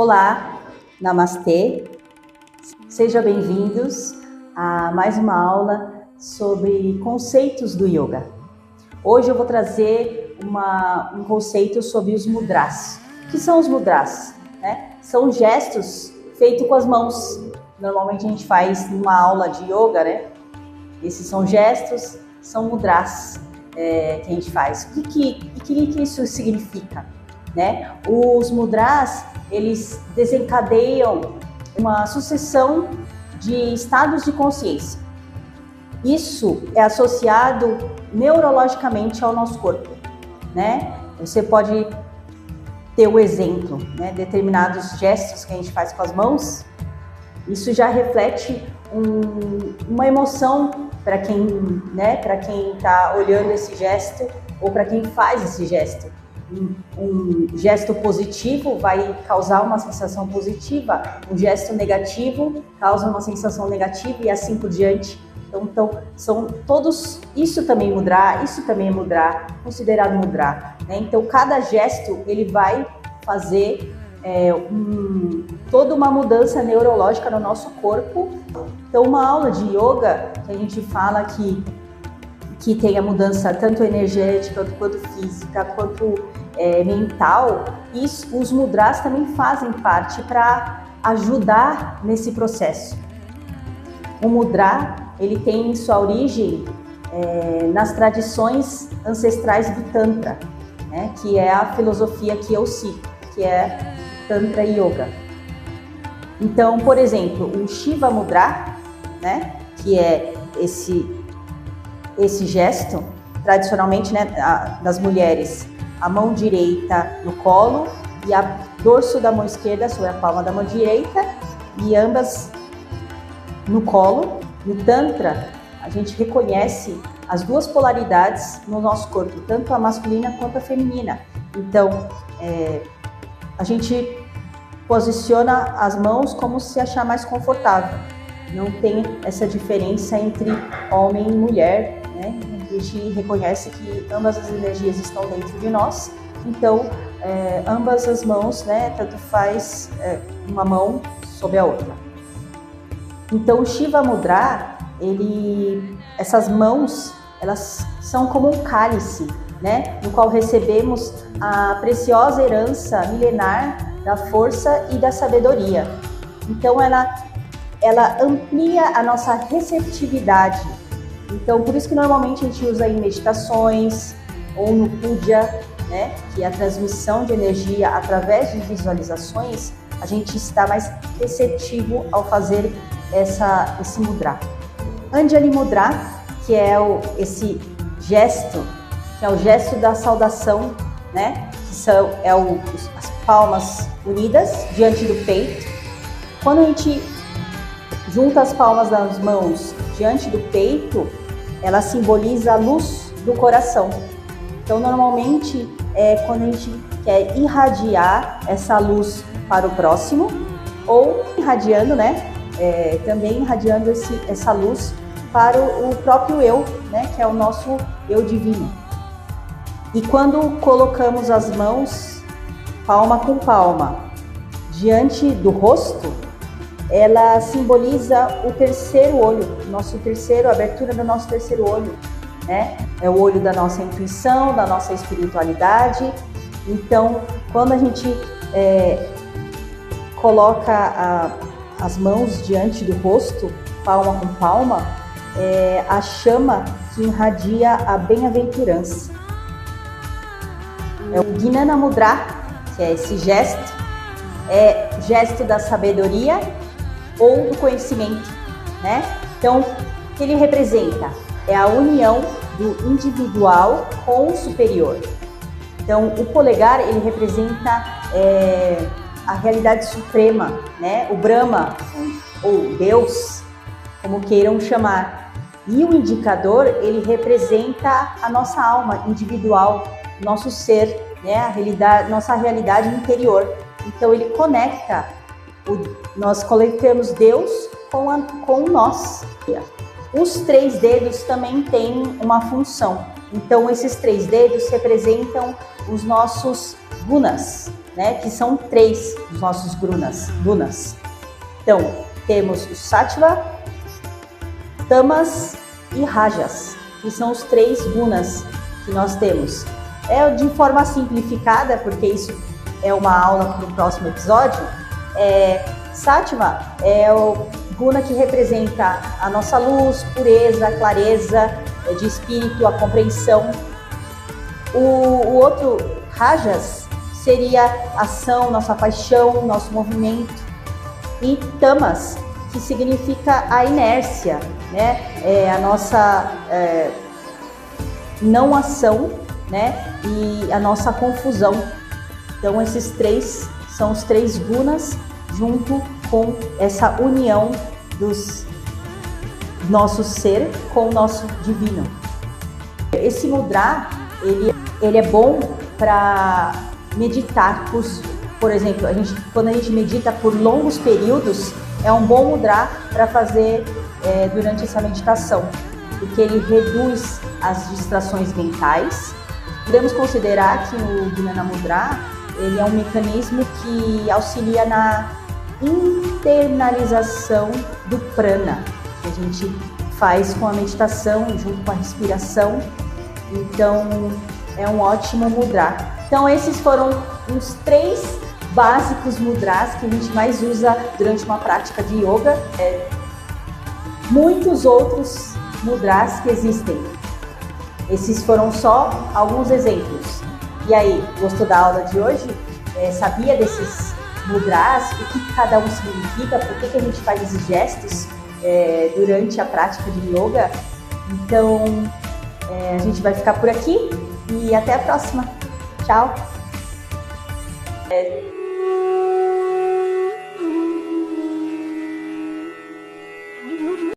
Olá, Namastê, sejam bem-vindos a mais uma aula sobre conceitos do Yoga. Hoje eu vou trazer um conceito sobre os mudras. O que são os mudras? São gestos feitos com as mãos. Normalmente a gente faz numa aula de Yoga, Esses são gestos, são mudras que a gente faz. O que isso significa? Os mudras, eles desencadeiam uma sucessão de estados de consciência. Isso é associado neurologicamente ao nosso corpo, Você pode ter o exemplo, determinados gestos que a gente faz com as mãos, isso já reflete uma emoção para quem está olhando esse gesto ou para quem faz esse gesto. Um gesto positivo vai causar uma sensação positiva, um gesto negativo causa uma sensação negativa e assim por diante. Então são todos, isso também é mudra, considerado mudra, Então cada gesto ele vai fazer toda uma mudança neurológica no nosso corpo. Então uma aula de yoga que a gente fala que tem a mudança tanto energética quanto física, quanto mental, os mudras também fazem parte para ajudar nesse processo. O mudra, ele tem sua origem nas tradições ancestrais do Tantra, que é a filosofia que eu sigo, que é Tantra Yoga. Então, por exemplo, o Shiva Mudra, que é esse gesto, tradicionalmente, das mulheres, a mão direita no colo e o dorso da mão esquerda sobre a palma da mão direita e ambas no colo. No Tantra, a gente reconhece as duas polaridades no nosso corpo, tanto a masculina quanto a feminina. Então, a gente posiciona as mãos como se achar mais confortável. Não tem essa diferença entre homem e mulher, A gente reconhece que ambas as energias estão dentro de nós, então ambas as mãos, tanto faz uma mão sobre a outra. Então o Shiva Mudra, essas mãos, elas são como um cálice, no qual recebemos a preciosa herança milenar da força e da sabedoria. Então ela amplia a nossa receptividade. Então, por isso que normalmente a gente usa em meditações ou no puja, que é a transmissão de energia através de visualizações, a gente está mais receptivo ao fazer esse mudra. Anjali Mudra, que é esse gesto, que é o gesto da saudação, que as palmas unidas diante do peito. Quando a gente junta as palmas das mãos diante do peito, ela simboliza a luz do coração. Então, normalmente, quando a gente quer irradiar essa luz para o próximo, ou irradiando, também irradiando essa luz para o próprio eu, que é o nosso eu divino. E quando colocamos as mãos, palma com palma, diante do rosto, ela simboliza o terceiro olho, a abertura do nosso terceiro olho, É o olho da nossa intuição, da nossa espiritualidade. Então, quando a gente coloca as mãos diante do rosto, palma com palma, a chama que irradia a bem-aventurança. O Jnana Mudra, que é esse gesto, gesto da sabedoria ou do conhecimento, Então, o que ele representa? É a união do individual com o superior. Então, o polegar, ele representa a realidade suprema, O Brahma, ou Deus, como queiram chamar. E o indicador, ele representa a nossa alma individual, nosso ser, nossa realidade interior. Então, ele conecta, nós conectamos Deus com nós. Os 3 dedos também têm uma função. Então, esses 3 dedos representam os nossos gunas, né? Que são 3 dos nossos gunas. Então, temos o Sattva, Tamas e Rajas, que são os 3 gunas que nós temos. De forma simplificada, porque isso é uma aula para o próximo episódio, Sattva é o guna que representa a nossa luz, pureza, clareza de espírito, a compreensão. O outro, Rajas, seria ação, nossa paixão, nosso movimento. E Tamas, que significa a inércia, né? A nossa não ação, né? E a nossa confusão. Então esses 3 são os 3 gunas junto com essa união dos nosso ser com o nosso divino. Esse mudra, ele é bom para meditar. Por exemplo, quando a gente medita por longos períodos, é um bom mudra para fazer durante essa meditação, porque ele reduz as distrações mentais. Podemos considerar que o Dhyana Mudra ele é um mecanismo que auxilia na internalização do prana, que a gente faz com a meditação, junto com a respiração. Então, é um ótimo mudra. Então, esses foram os 3 básicos mudras que a gente mais usa durante uma prática de yoga. Muitos outros mudras que existem. Esses foram só alguns exemplos. E aí, gostou da aula de hoje? Sabia desses mudras? O que cada um significa? Por que a gente faz esses gestos durante a prática de yoga? Então, a gente vai ficar por aqui e até a próxima. Tchau!